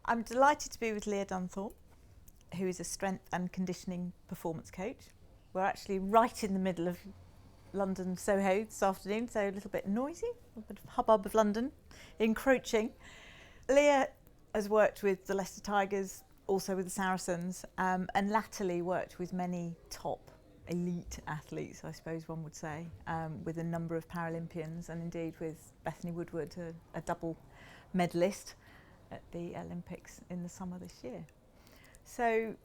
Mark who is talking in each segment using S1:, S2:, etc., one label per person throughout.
S1: I'm delighted to be with Leah Dunthorne, who is a strength and conditioning performance coach. We're actually right in the middle of London Soho this afternoon, so a little bit noisy, a bit of hubbub of London encroaching. Leah has worked with the Leicester Tigers, also with the Saracens, and latterly worked with many top elite athletes, I suppose one would say, with a number of Paralympians, and indeed with Bethany Woodward, a double medalist at the Olympics in the summer this year. So,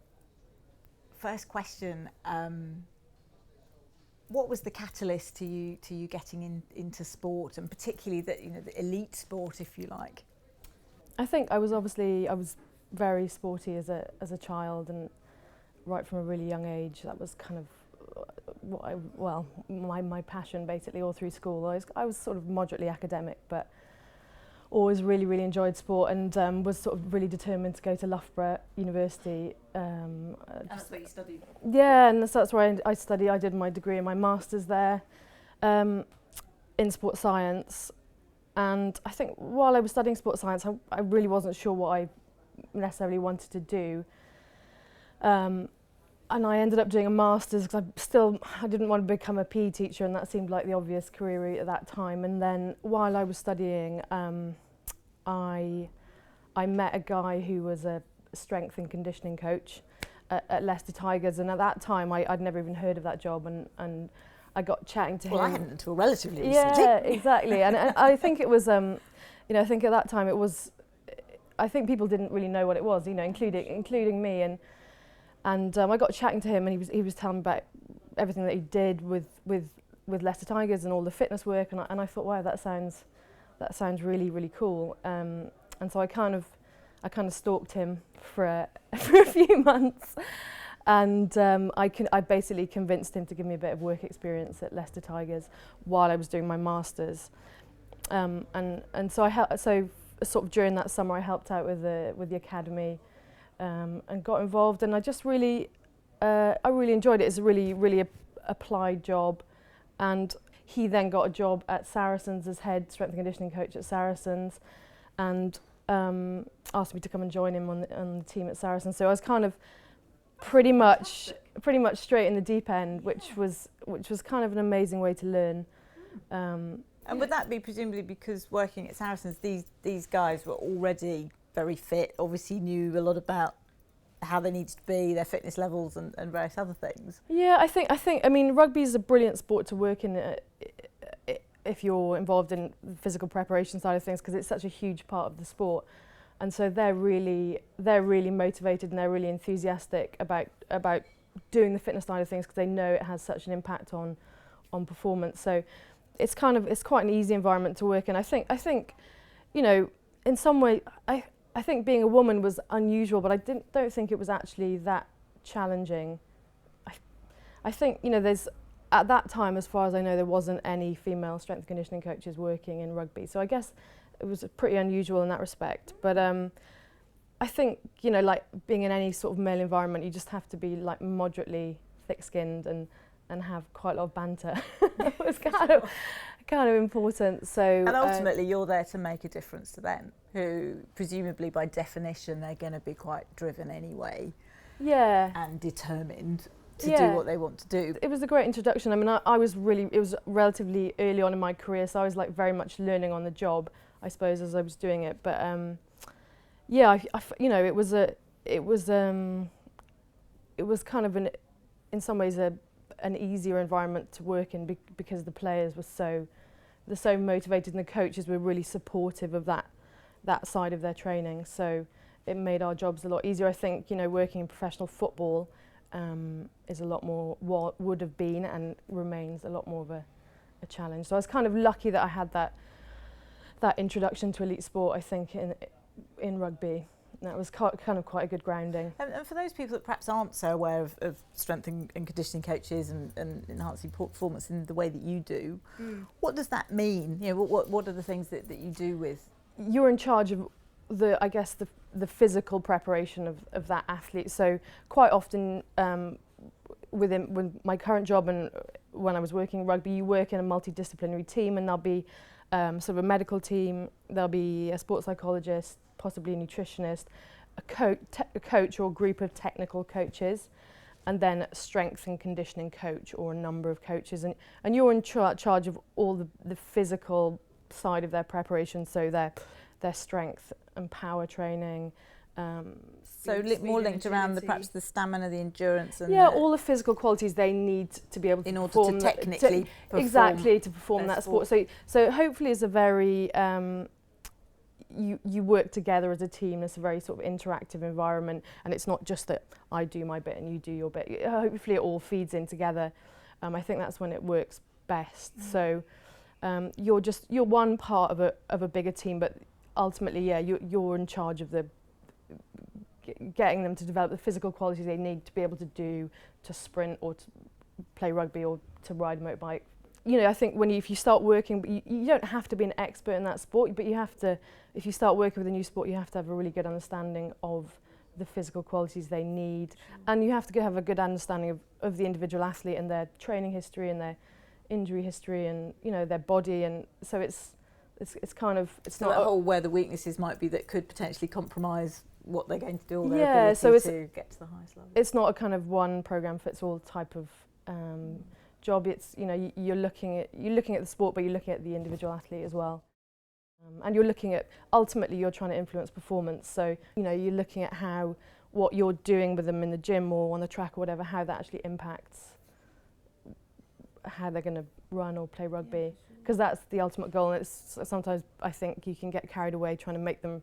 S1: first question, what was the catalyst to you getting into sport, and particularly the elite sport, if you like?
S2: I think I was very sporty as a child, and right from a really young age that was kind of my passion basically all through school. I was sort of moderately academic, but always really enjoyed sport, and was sort of really determined to go to Loughborough University.
S1: That's where you studied?
S2: Yeah, and that's where I studied. I did my degree and my master's there in sports science. And I think while I was studying sports science, I really wasn't sure what I necessarily wanted to do. And I ended up doing a master's because I didn't want to become a PE teacher, and that seemed like the obvious career route at that time. And then while I was studying, I met a guy who was a strength and conditioning coach at Leicester Tigers, and at that time I'd never even heard of that job, and I got chatting to him.
S1: Well, I hadn't until relatively recently.
S2: Yeah, exactly. and I think it was, I think at that time I think people didn't really know what it was, including me, and I got chatting to him, and he was telling me about everything that he did with Leicester Tigers and all the fitness work, and I thought, wow, that sounds really cool. And so I kind of stalked him for a few months, and I basically convinced him to give me a bit of work experience at Leicester Tigers while I was doing my masters. And so sort of during that summer I helped out with the academy. And got involved, and I just really enjoyed it. It's a really applied job, and he then got a job at Saracens as head strength and conditioning coach at Saracens, and asked me to come and join him on the team at Saracens. So I was kind of pretty much straight in the deep end, which was kind of an amazing way to learn.
S1: And would that be presumably because working at Saracens, these guys were already very fit, obviously knew a lot about how they needed to be, their fitness levels and various other things? Yeah,
S2: I think rugby is a brilliant sport to work in if you're involved in the physical preparation side of things, because it's such a huge part of the sport, and so they're really motivated, and they're really enthusiastic about doing the fitness side of things, because they know it has such an impact on performance. So it's quite an easy environment to work in. I think in some way I think being a woman was unusual, but I don't think it was actually that challenging. I think there's, at that time, as far as I know, there wasn't any female strength and conditioning coaches working in rugby, so I guess it was pretty unusual in that respect. But I think like being in any sort of male environment, you just have to be like moderately thick-skinned and have quite a lot of banter. It was kind of important. So
S1: and ultimately you're there to make a difference to them, who presumably by definition they're going to be quite driven anyway, and determined to do what they want to do. It
S2: was a great introduction. I mean, it was relatively early on in my career, so I was like very much learning on the job, I suppose, as I was doing it. But it was kind of in some ways an easier environment to work in, because the players were so motivated, and the coaches were really supportive of that side of their training. So it made our jobs a lot easier. I think working in professional football is a lot more, would have been and remains a lot more of a challenge. So I was kind of lucky that I had that introduction to elite sport, I think, in rugby. That was kind of quite a good grounding.
S1: And for those people that perhaps aren't so aware of strength and conditioning coaches and enhancing performance in the way that you do, what does that mean? What are the things that you do with?
S2: You're in charge of the physical preparation of that athlete. So quite often with my current job and when I was working in rugby, you work in a multidisciplinary team, and there'll be sort of a medical team, there'll be a sports psychologist, possibly a nutritionist, a coach or group of technical coaches, and then a strength and conditioning coach or a number of coaches. And you're in charge of all the physical side of their preparation, so their strength and power training.
S1: So more linked around perhaps the stamina, the endurance, and
S2: all the physical qualities they need to be able to
S1: in order
S2: perform
S1: to technically
S2: perform that sport. So hopefully it's a very you work together as a team. It's a very sort of interactive environment, and it's not just that I do my bit and you do your bit. Hopefully it all feeds in together. I think that's when it works best. So you're one part of a bigger team, but ultimately, you're in charge of getting them to develop the physical qualities they need to be able to sprint or to play rugby or to ride a motorbike. I think if you start working, you don't have to be an expert in that sport, but you have to, if you start working with a new sport, you have to have a really good understanding of the physical qualities they need, and you have to have a good understanding of the individual athlete and their training history and their injury history and their body, and so it's kind of
S1: not a whole where the weaknesses might be that could potentially compromise what they're going to do or their ability to get to the highest level.
S2: It's not a kind of one program fits all type of job. It's you're looking at the sport, but you're looking at the individual athlete as well, and you're looking at ultimately you're trying to influence performance. So you're looking at how what you're doing with them in the gym or on the track or whatever, how that actually impacts how they're going to run or play rugby, because that's the ultimate goal. And it's sometimes I think you can get carried away trying to make them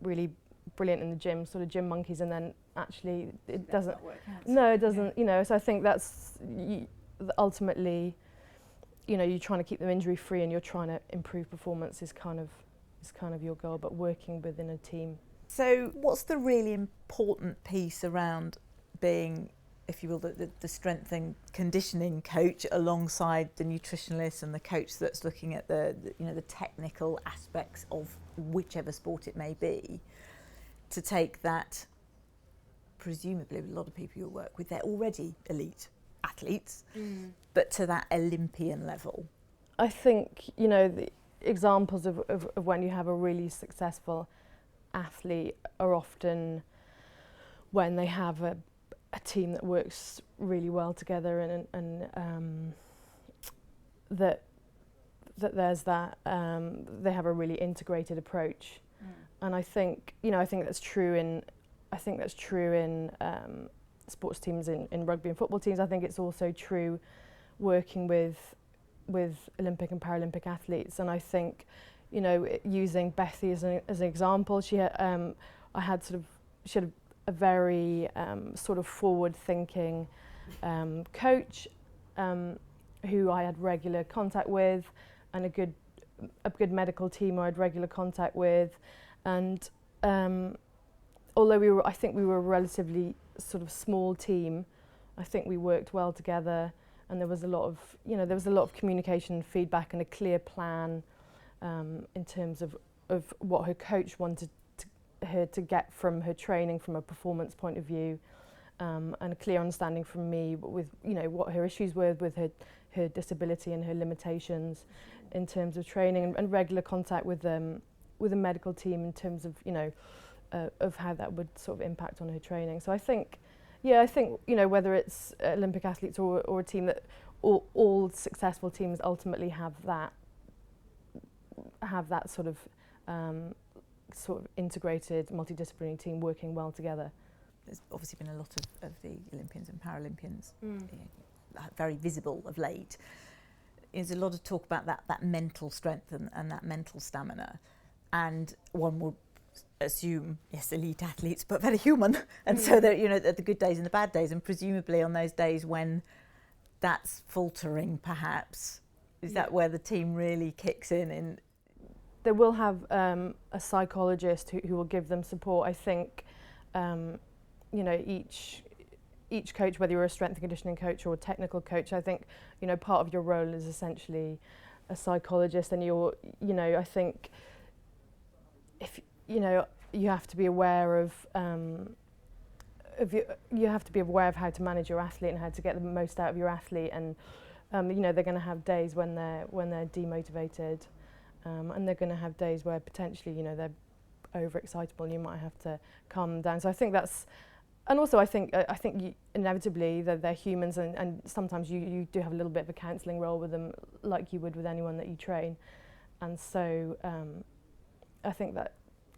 S2: really brilliant in the gym, sort of gym monkeys, and then actually it doesn't work out. No, it doesn't. So I think that's ultimately you're trying to keep them injury free and you're trying to improve performance is kind of your goal, but working within a team.
S1: So what's the really important piece around being, if you will, the strength and conditioning coach alongside the nutritionist and the coach that's looking at the technical aspects of whichever sport it may be, to take that, presumably with a lot of people you work with, they're already elite athletes, but to that Olympian level?
S2: I think, the examples of when you have a really successful athlete are often when they have a team that works really well together and that there's that they have a really integrated approach, and I think that's true in sports teams in rugby and football teams. I think it's also true working with Olympic and Paralympic athletes, and I think using Bethy as an example, she had a very sort of forward-thinking coach who I had regular contact with, and a good medical team I had regular contact with, and although I think we were a relatively sort of small team, I think we worked well together, and there was a lot of communication and feedback and a clear plan in terms of what her coach wanted her to get from her training from a performance point of view, and a clear understanding from me with what her issues were with her disability and her limitations in terms of training, and regular contact with a medical team in terms of of how that would sort of impact on her training. So I think whether it's Olympic athletes or a team, that all successful teams ultimately have that sort of integrated multidisciplinary team working well together.
S1: There's obviously been a lot of the Olympians and Paralympians very visible of late. There's a lot of talk about that mental strength and that mental stamina, and one will assume, yes, elite athletes, but very human, and so that the good days and the bad days, and presumably on those days when that's faltering, perhaps is that where the team really kicks in?
S2: They will have a psychologist who will give them support. I think each coach, whether you're a strength and conditioning coach or a technical coach, I think part of your role is essentially a psychologist, and I think if you have to be aware of you have to be aware of how to manage your athlete and how to get the most out of your athlete, and You know, they're going to have days when they're demotivated, and they're going to have days where potentially, you know, they're overexcitable and you might have to calm them down. So I think that's, and also I think inevitably they're humans, and sometimes you do have a little bit of a counselling role with them, like you would with anyone that you train. And so I think that,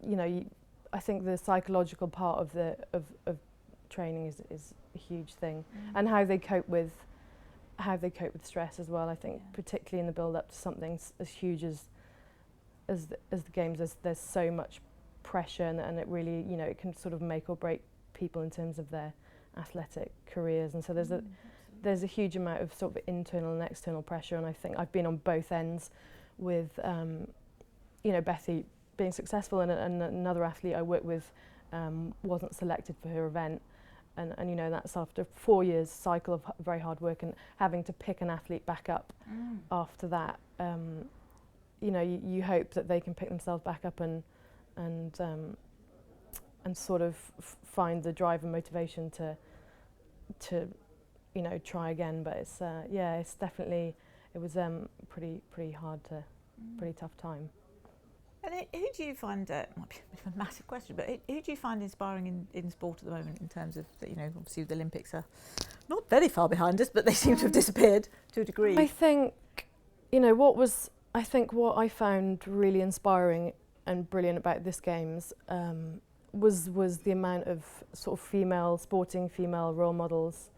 S2: you know, I think the psychological part of training is a huge thing, and how they cope with stress as well. I think particularly in the build up to something as huge as the games, there's so much pressure, and it really, you know, it can sort of make or break people in terms of their athletic careers. And so there's a huge amount of sort of internal and external pressure, and I think I've been on both ends with you know, Bethy being successful, and another athlete I worked with wasn't selected for her event, and you know, that's after 4 years cycle of very hard work and having to pick an athlete back up after that. You know, you hope that they can pick themselves back up and sort of find the drive and motivation to you know, try again. But it's it's definitely, it was pretty hard to pretty tough time.
S1: And who do you find, might be a bit of a massive question, but who do you find inspiring in sport at the moment, in terms of, you know, obviously the Olympics are not very far behind us, but they seem to have disappeared to a degree.
S2: I think, you know, what I found really inspiring and brilliant about this Games was the amount of sort of female role models,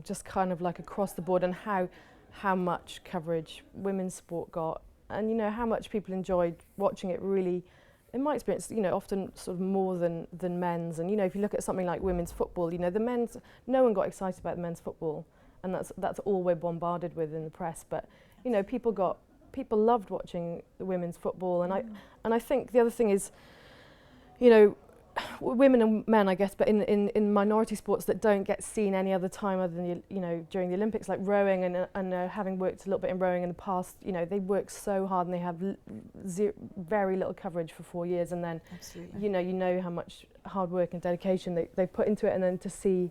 S2: just kind of like across the board, and how much coverage women's sport got, and you know, how much people enjoyed watching it. Really, in my experience, you know, often sort of more than men's. And you know, if you look at something like women's football, you know, the men's, no one got excited about the men's football, and that's all we're bombarded with in the press. But you know, people loved watching the women's football, and I think the other thing is, you know, women and men, I guess, but in minority sports that don't get seen any other time other than, you know, during the Olympics, like rowing, and having worked a little bit in rowing in the past, you know, they work so hard and they have very little coverage for 4 years, and then you know how much hard work and dedication they put into it, and then to see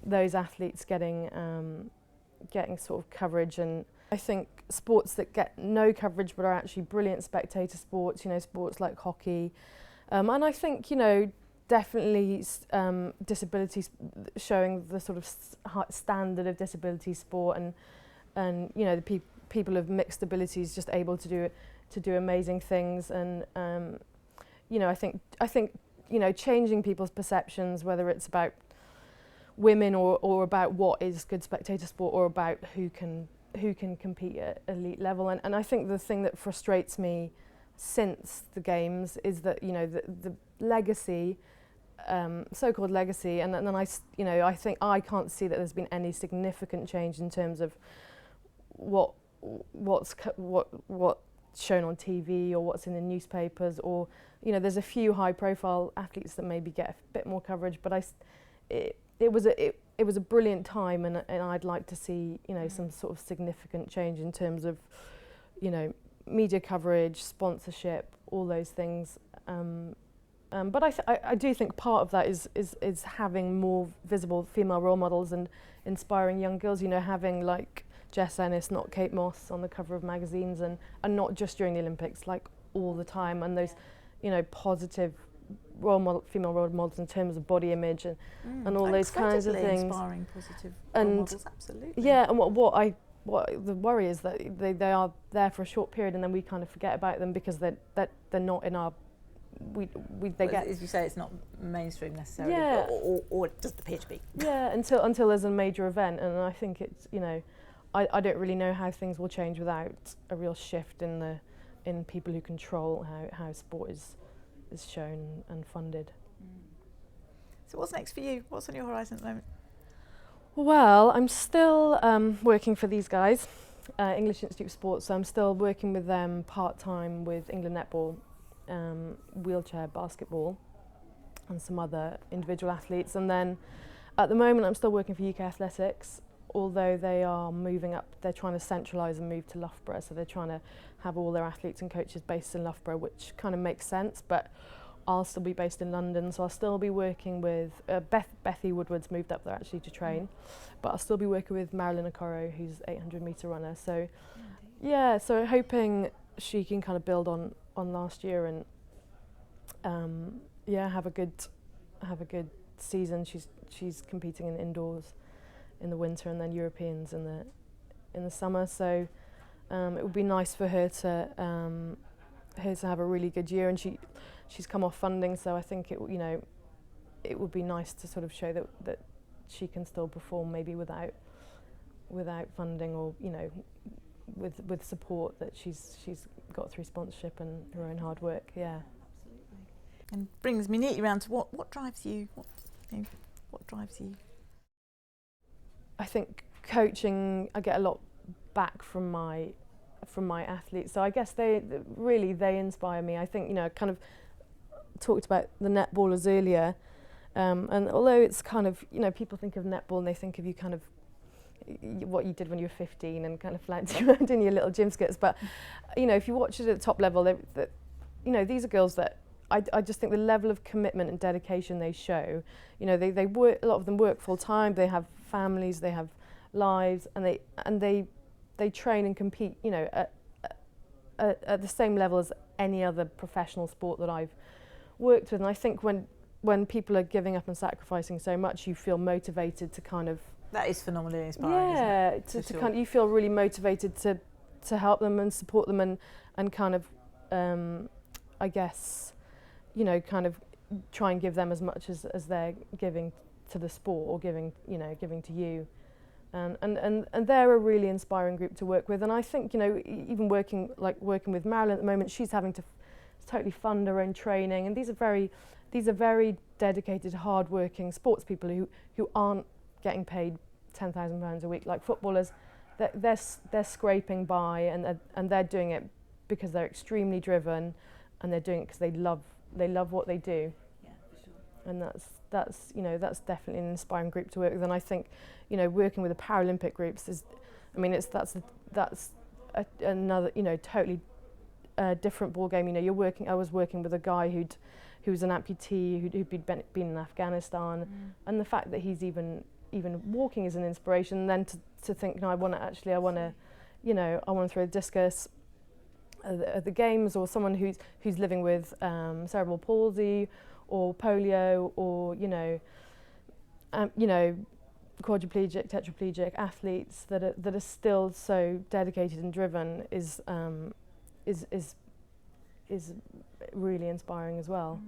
S2: those athletes getting sort of coverage. And I think sports that get no coverage but are actually brilliant spectator sports, you know, sports like hockey. And I think, you know, definitely disabilities, showing the sort of standard of disability sport, and you know, the people of mixed abilities just able to do amazing things. And you know, I think you know, changing people's perceptions, whether it's about women or about what is good spectator sport, or about who can compete at elite level. And I think the thing that frustrates me since the Games is that, you know, the legacy, so-called legacy, and then I think I can't see that there's been any significant change in terms of what's shown on TV or what's in the newspapers, or you know, there's a few high-profile athletes that maybe get a bit more coverage, but it was a brilliant time, and I'd like to see, you know, some sort of significant change in terms of, you know, media coverage, sponsorship, all those things. But I do think part of that is having more visible female role models and inspiring young girls. You know, having like Jess Ennis, not Kate Moss, on the cover of magazines, and not just during the Olympics, like all the time. And those, you know, positive female role models in terms of body image and all those kinds of things.
S1: Inspiring, positive role models, absolutely.
S2: Yeah, and what the worry is that they are there for a short period, and then we kind of forget about them because they're not in our
S1: as you say, it's not mainstream necessarily, or it doesn't appear to be.
S2: Yeah, until there's a major event, and I think it's, you know, I don't really know how things will change without a real shift in people who control how sport is shown and funded.
S1: So what's next for you? What's on your horizon at the moment?
S2: Well, I'm still working for these guys, English Institute of Sport, so I'm still working with them part-time with England Netball, wheelchair basketball, and some other individual athletes. And then at the moment I'm still working for UK Athletics, although they are moving up, they're trying to centralise and move to Loughborough, so they're trying to have all their athletes and coaches based in Loughborough, which kind of makes sense. But I'll still be based in London, so I'll still be working with Bethy Woodward's moved up there actually to train, but I'll still be working with Marilyn Okoro, who's 800 metre runner. So yeah, so hoping she can kind of build on last year and have a good season. She's competing in indoors in the winter and then Europeans in the summer. So it would be nice for her to have a really good year, and she's come off funding, so I think it would be nice to sort of show that she can still perform maybe without funding, or with support that she's got through sponsorship and her own hard work. Yeah.
S1: Absolutely. And brings me neatly around to what drives you? What drives you?
S2: I think coaching, I get a lot back from my athletes. So I guess they inspire me. I think, kind of talked about the netballers earlier, and although it's kind of, people think of netball and they think of you kind of what you did when you were 15 and kind of flouncing around in your little gym skirts, but if you watch it at the top level, these are girls that I just think the level of commitment and dedication they show, they work, a lot of them work full time, they have families, they have lives, and they train and compete, at the same level as any other professional sport that I've worked with. And I think when people are giving up and sacrificing so much, you feel motivated to kind of...
S1: That is phenomenally inspiring,
S2: yeah,
S1: isn't it?
S2: to kind of, you feel really motivated to help them and support them and kind of, I guess, kind of try and give them as much as they're giving to the sport, or giving to you. And they're a really inspiring group to work with. And I think, even working with Marilyn at the moment, she's having to totally fund her own training. And these are very dedicated, hard-working sports people who aren't getting paid £10,000 a week like footballers. They're scraping by, and they're doing it because they're extremely driven, and they're doing it because they love what they do.
S1: Yeah, for sure.
S2: And that's definitely an inspiring group to work with. And I think, working with the Paralympic groups that's another, totally different ball game. I was working with a guy who was an amputee who'd been in Afghanistan, and the fact that he's even walking is an inspiration. And then to think, I want to throw a discus at the games, or someone who's living with cerebral palsy or polio, or quadriplegic, tetraplegic athletes that are still so dedicated and driven is really inspiring as well.